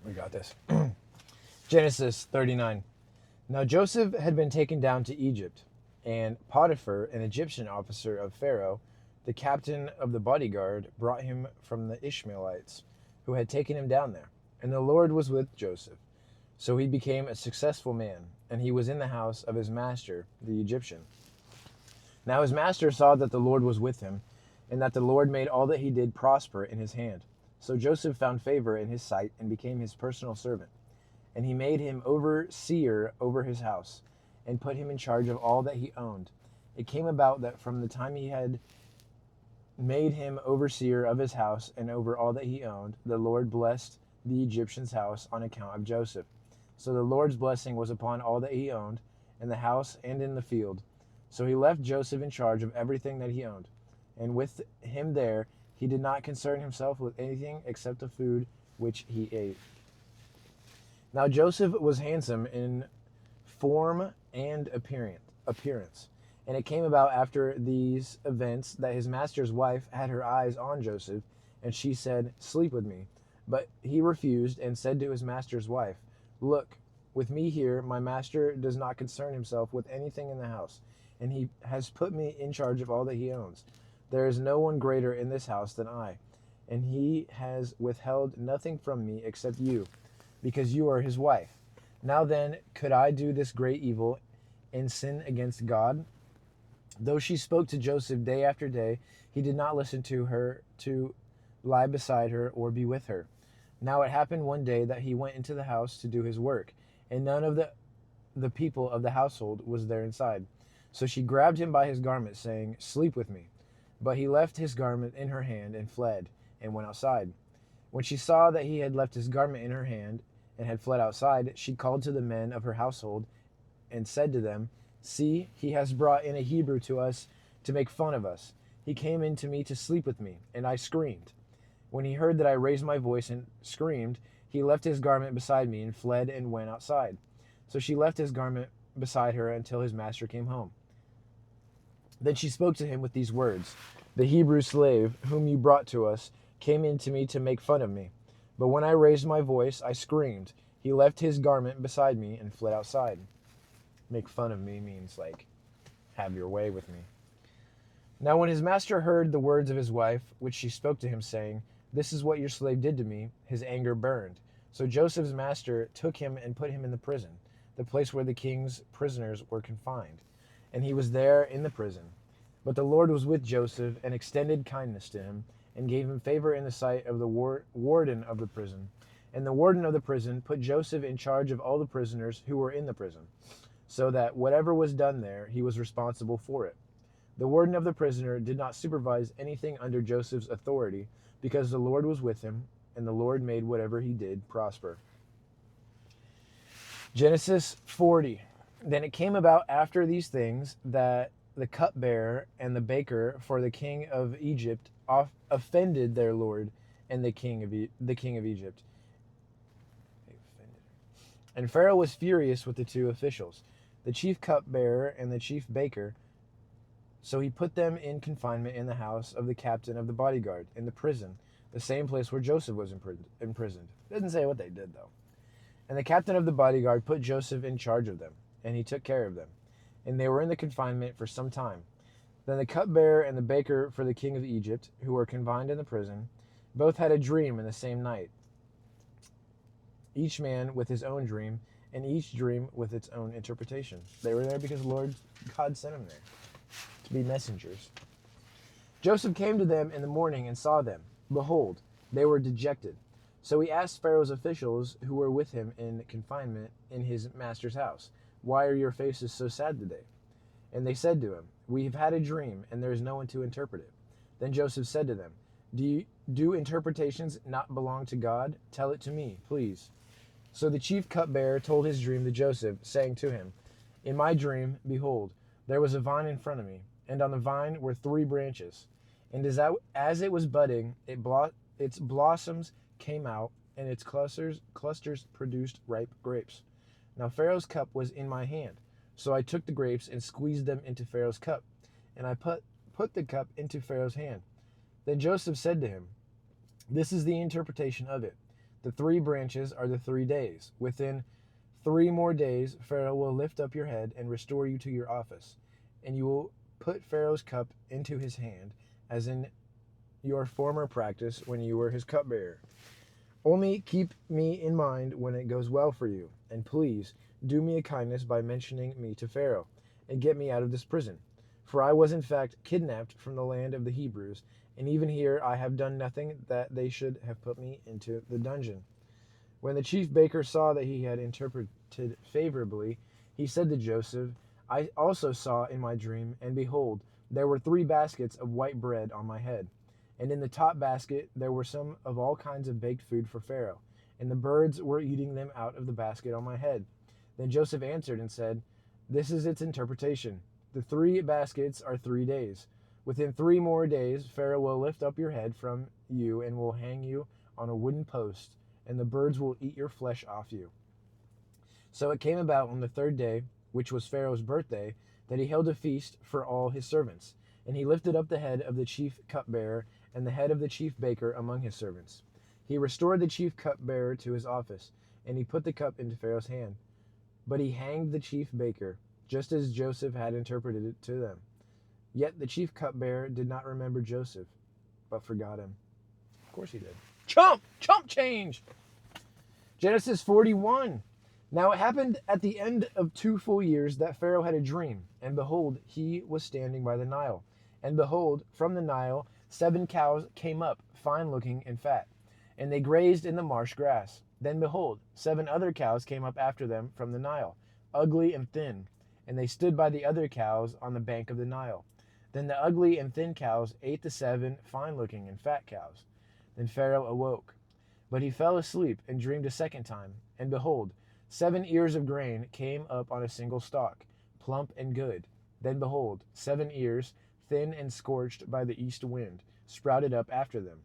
We got this. Genesis 39. Now Joseph had been taken down to Egypt, and Potiphar, an Egyptian officer of Pharaoh, the captain of the bodyguard, brought him from the Ishmaelites, who had taken him down there. And the Lord was with Joseph. So he became a successful man, and he was in the house of his master, the Egyptian. Now his master saw that the Lord was with him, and that the Lord made all that he did prosper in his hand. So Joseph found favor in his sight and became his personal servant. And he made him overseer over his house, and put him in charge of all that he owned. It came about that from the time he had made him overseer of his house and over all that he owned, the Lord blessed the Egyptian's house on account of Joseph. So the Lord's blessing was upon all that he owned, in the house and in the field. So he left Joseph in charge of everything that he owned. And with him there, he did not concern himself with anything except the food which he ate. Now Joseph was handsome in form and appearance. And it came about after these events that his master's wife had her eyes on Joseph, and she said, "Sleep with me." But he refused and said to his master's wife, "Look, with me here, my master does not concern himself with anything in the house, and he has put me in charge of all that he owns. There is no one greater in this house than I, and he has withheld nothing from me except you, because you are his wife. Now then, could I do this great evil and sin against God?" Though she spoke to Joseph day after day, he did not listen to her, to lie beside her or be with her. Now it happened one day that he went into the house to do his work, and none of the people of the household was there inside. So she grabbed him by his garment, saying, "Sleep with me." But he left his garment in her hand and fled, and went outside. When she saw that he had left his garment in her hand and had fled outside, she called to the men of her household and said to them, "See, he has brought in a Hebrew to us to make fun of us. He came in to me to sleep with me, and I screamed. When he heard that I raised my voice and screamed, he left his garment beside me and fled and went outside." So she left his garment beside her until his master came home. Then she spoke to him with these words, "The Hebrew slave whom you brought to us came in to me to make fun of me. But when I raised my voice, I screamed. He left his garment beside me and fled outside." Make fun of me means like have your way with me. Now when his master heard the words of his wife, which she spoke to him, saying, "This is what your slave did to me," his anger burned. So Joseph's master took him and put him in the prison, the place where the king's prisoners were confined. And he was there in the prison. But the Lord was with Joseph and extended kindness to him, and gave him favor in the sight of the warden of the prison. And the warden of the prison put Joseph in charge of all the prisoners who were in the prison, so that whatever was done there, he was responsible for it. The warden of the prisoner did not supervise anything under Joseph's authority, because the Lord was with him, and the Lord made whatever he did prosper. Genesis 40. Then it came about after these things that the cupbearer and the baker for the king of Egypt offended their lord and the king of Egypt. And Pharaoh was furious with the two officials, the chief cupbearer and the chief baker. So he put them in confinement in the house of the captain of the bodyguard, in the prison, the same place where Joseph was imprisoned. It doesn't say what they did, though. And the captain of the bodyguard put Joseph in charge of them, and he took care of them. And they were in the confinement for some time. Then the cupbearer and the baker for the king of Egypt, who were confined in the prison, both had a dream in the same night, each man with his own dream, and each dream with its own interpretation. They were there because Lord God sent them there to be messengers. Joseph came to them in the morning and saw them. Behold, they were dejected. So he asked Pharaoh's officials who were with him in confinement in his master's house, "Why are your faces so sad today?" And they said to him, "We have had a dream, and there is no one to interpret it." Then Joseph said to them, Do interpretations not belong to God? Tell it to me, please." So the chief cupbearer told his dream to Joseph, saying to him, "In my dream, behold, there was a vine in front of me, and on the vine were 3 branches. And as it was budding, its blossoms came out, and its clusters produced ripe grapes. Now Pharaoh's cup was in my hand. So I took the grapes and squeezed them into Pharaoh's cup, and I put the cup into Pharaoh's hand. Then Joseph said to him, "This is the interpretation of it. The 3 branches are the 3 days. Within 3 more days, Pharaoh will lift up your head and restore you to your office, and you will put Pharaoh's cup into his hand, as in your former practice when you were his cupbearer. Only keep me in mind when it goes well for you, and please do me a kindness by mentioning me to Pharaoh, and get me out of this prison. For I was in fact kidnapped from the land of the Hebrews, and even here I have done nothing that they should have put me into the dungeon. When the chief baker saw that he had interpreted favorably, he said to Joseph, I also saw in my dream, and behold, there were 3 baskets of white bread on my head. And in the top basket there were some of all kinds of baked food for Pharaoh, and the birds were eating them out of the basket on my head. Then Joseph answered and said, This is its interpretation. The 3 baskets are 3 days. Within 3 more days Pharaoh will lift up your head from you and will hang you on a wooden post, and the birds will eat your flesh off you. So it came about on the 3rd day, which was Pharaoh's birthday, that he held a feast for all his servants. And he lifted up the head of the chief cupbearer and the head of the chief baker among his servants. He restored the chief cupbearer to his office, and he put the cup into Pharaoh's hand. But he hanged the chief baker, just as Joseph had interpreted it to them. Yet the chief cupbearer did not remember Joseph, but forgot him. Of course he did. Chump change! Genesis 41. Now it happened at the end of 2 full years that Pharaoh had a dream, and behold, he was standing by the Nile. And behold, from the Nile 7 cows came up, fine-looking and fat, and they grazed in the marsh grass. Then behold, 7 other cows came up after them from the Nile, ugly and thin, and they stood by the other cows on the bank of the Nile. Then the ugly and thin cows ate the 7 fine-looking and fat cows. Then Pharaoh awoke. But he fell asleep and dreamed a second time, and behold, 7 ears of grain came up on a single stalk, plump and good. Then behold, 7 ears, thin and scorched by the east wind, sprouted up after them.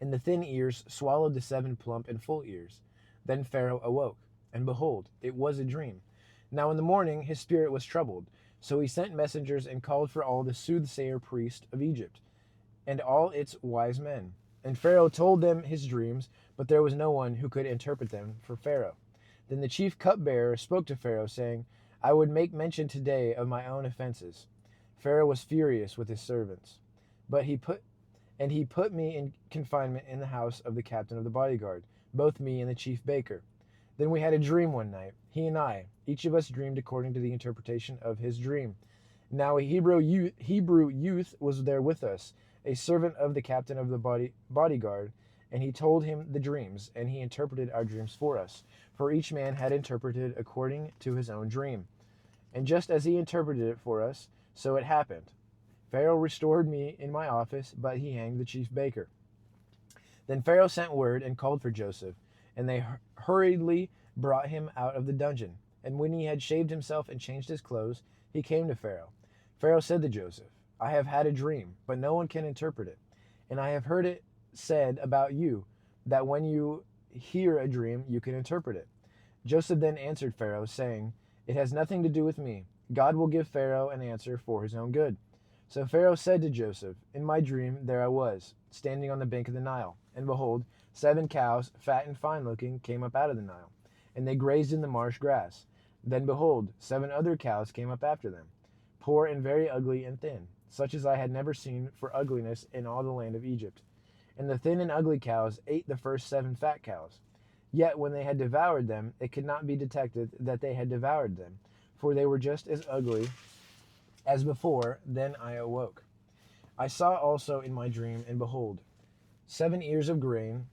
And the thin ears swallowed the 7 plump and full ears. Then Pharaoh awoke, and behold, it was a dream. Now in the morning his spirit was troubled, so he sent messengers and called for all the soothsayer priests of Egypt, and all its wise men. And Pharaoh told them his dreams, but there was no one who could interpret them for Pharaoh. Then the chief cupbearer spoke to Pharaoh, saying, I would make mention today of my own offenses. Pharaoh was furious with his servants, but he put me in confinement in the house of the captain of the bodyguard, both me and the chief baker. Then we had a dream one night, he and I. Each of us dreamed according to the interpretation of his dream. Now a Hebrew youth was there with us, a servant of the captain of the bodyguard, and he told him the dreams, and he interpreted our dreams for us. For each man had interpreted according to his own dream. And just as he interpreted it for us, so it happened. Pharaoh restored me in my office, but he hanged the chief baker. Then Pharaoh sent word and called for Joseph, and they hurriedly brought him out of the dungeon. And when he had shaved himself and changed his clothes, he came to Pharaoh. Pharaoh said to Joseph, I have had a dream, but no one can interpret it. And I have heard it said about you, that when you hear a dream, you can interpret it. Joseph then answered Pharaoh, saying, It has nothing to do with me. God will give Pharaoh an answer for his own good. So Pharaoh said to Joseph, In my dream there I was, standing on the bank of the Nile, and behold, 7 cows, fat and fine-looking, came up out of the Nile, and they grazed in the marsh grass. Then behold, 7 other cows came up after them, poor and very ugly and thin, such as I had never seen for ugliness in all the land of Egypt. And the thin and ugly cows ate the first 7 fat cows. Yet when they had devoured them, it could not be detected that they had devoured them, for they were just as ugly as before. Then I awoke. I saw also in my dream, and behold, 7 ears of grain,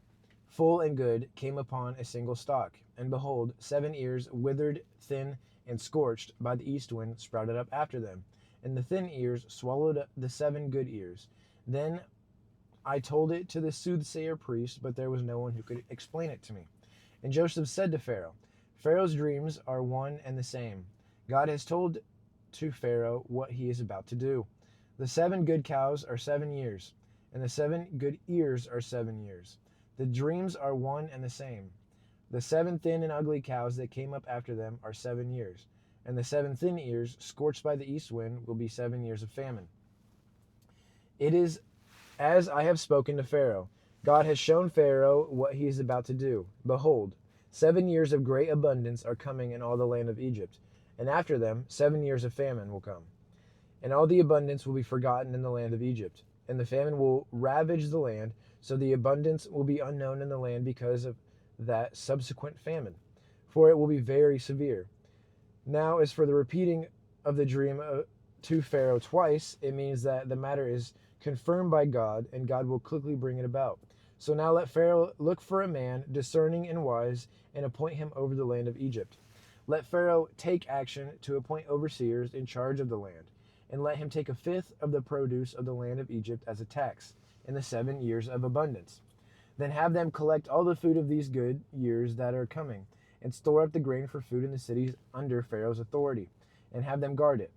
full and good, came upon a single stalk. And behold, 7 ears, withered, thin, and scorched by the east wind, sprouted up after them. And the thin ears swallowed up the 7 good ears. Then I told it to the soothsayer priest, but there was no one who could explain it to me. And Joseph said to Pharaoh, Pharaoh's dreams are one and the same. God has told to Pharaoh what he is about to do. The 7 good cows are 7 years, and the 7 good ears are 7 years. The dreams are one and the same. The 7 thin and ugly cows that came up after them are 7 years, and the 7 thin ears, scorched by the east wind, will be 7 years of famine. It is as I have spoken to Pharaoh. God has shown Pharaoh what he is about to do. Behold, 7 years of great abundance are coming in all the land of Egypt, and after them 7 years of famine will come. And all the abundance will be forgotten in the land of Egypt, and the famine will ravage the land, so the abundance will be unknown in the land because of that subsequent famine, for it will be very severe. Now, as for the repeating of the dream to Pharaoh twice, it means that the matter is confirmed by God, and God will quickly bring it about. So now let Pharaoh look for a man discerning and wise, and appoint him over the land of Egypt. Let Pharaoh take action to appoint overseers in charge of the land, and let him take a fifth of the produce of the land of Egypt as a tax in the 7 years of abundance. Then have them collect all the food of these good years that are coming, and store up the grain for food in the cities under Pharaoh's authority, and have them guard it.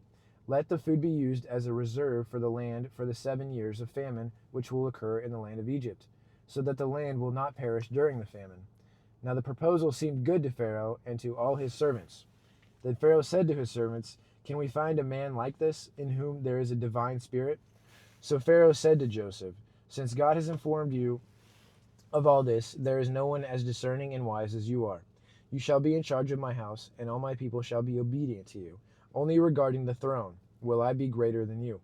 Let the food be used as a reserve for the land for the 7 years of famine which will occur in the land of Egypt, so that the land will not perish during the famine. Now the proposal seemed good to Pharaoh and to all his servants. Then Pharaoh said to his servants, "Can we find a man like this, in whom there is a divine spirit?" So Pharaoh said to Joseph, "Since God has informed you of all this, there is no one as discerning and wise as you are. You shall be in charge of my house, and all my people shall be obedient to you. Only regarding the throne will I be greater than you."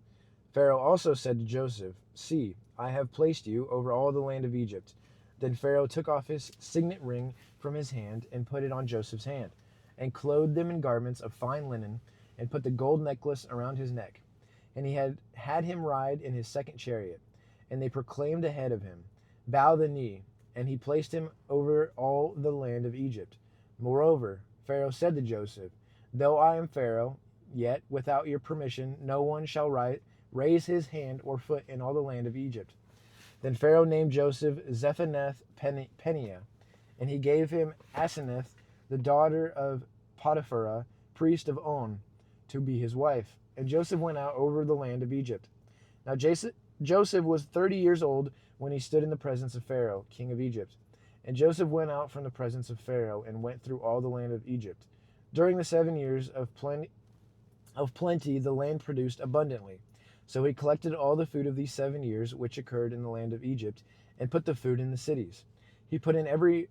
Pharaoh also said to Joseph, "See, I have placed you over all the land of Egypt." Then Pharaoh took off his signet ring from his hand and put it on Joseph's hand, and clothed them in garments of fine linen, and put the gold necklace around his neck. And he had him ride in his second chariot. And they proclaimed ahead of him, "Bow the knee." And he placed him over all the land of Egypt. Moreover, Pharaoh said to Joseph, "Though I am Pharaoh, yet without your permission no one shall raise his hand or foot in all the land of Egypt." Then Pharaoh named Joseph Zephanath-Paneah, and he gave him Asenath, the daughter of Potiphar, priest of On, to be his wife. And Joseph went out over the land of Egypt. Now Joseph was 30 years old when he stood in the presence of Pharaoh, king of Egypt. And Joseph went out from the presence of Pharaoh and went through all the land of Egypt. During the 7 years of plenty, the land produced abundantly. So he collected all the food of these 7 years which occurred in the land of Egypt, and put the food in the cities. He put in every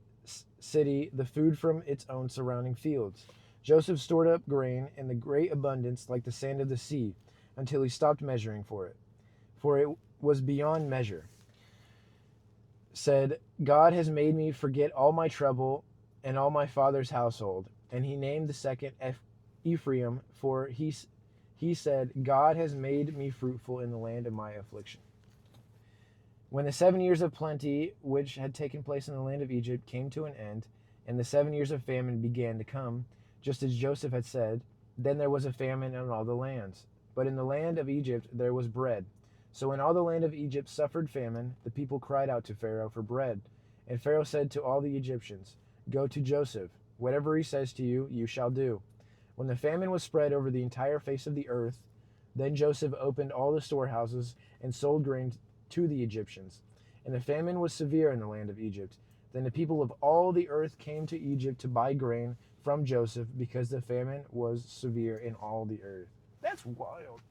city the food from its own surrounding fields. Joseph stored up grain in the great abundance like the sand of the sea, until he stopped measuring for it was beyond measure. Said, "God has made me forget all my trouble and all my father's household." And he named the second Ephraim, for he said, "God has made me fruitful in the land of my affliction." When the 7 years of plenty which had taken place in the land of Egypt came to an end, and the 7 years of famine began to come, just as Joseph had said, then there was a famine in all the lands. But in the land of Egypt there was bread. So when all the land of Egypt suffered famine, the people cried out to Pharaoh for bread. And Pharaoh said to all the Egyptians, "Go to Joseph. Whatever he says to you, you shall do." When the famine was spread over the entire face of the earth, then Joseph opened all the storehouses and sold grain to the Egyptians. And the famine was severe in the land of Egypt. Then the people of all the earth came to Egypt to buy grain from Joseph, because the famine was severe in all the earth. That's wild.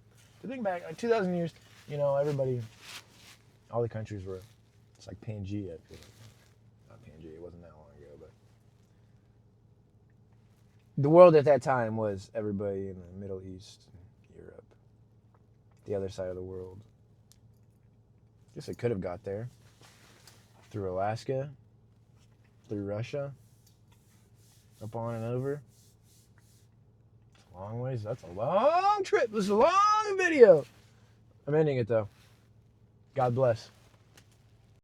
To think back, like 2,000 years, everybody, all the countries were, it's like Pangea, I feel like. Not Pangea, it wasn't that long ago, but the world at that time was everybody in the Middle East, Europe, the other side of the world. Guess it could have got there through Alaska, through Russia, up on and over. It's a long ways. That's a long trip. This is a long video. I'm ending it though. God bless.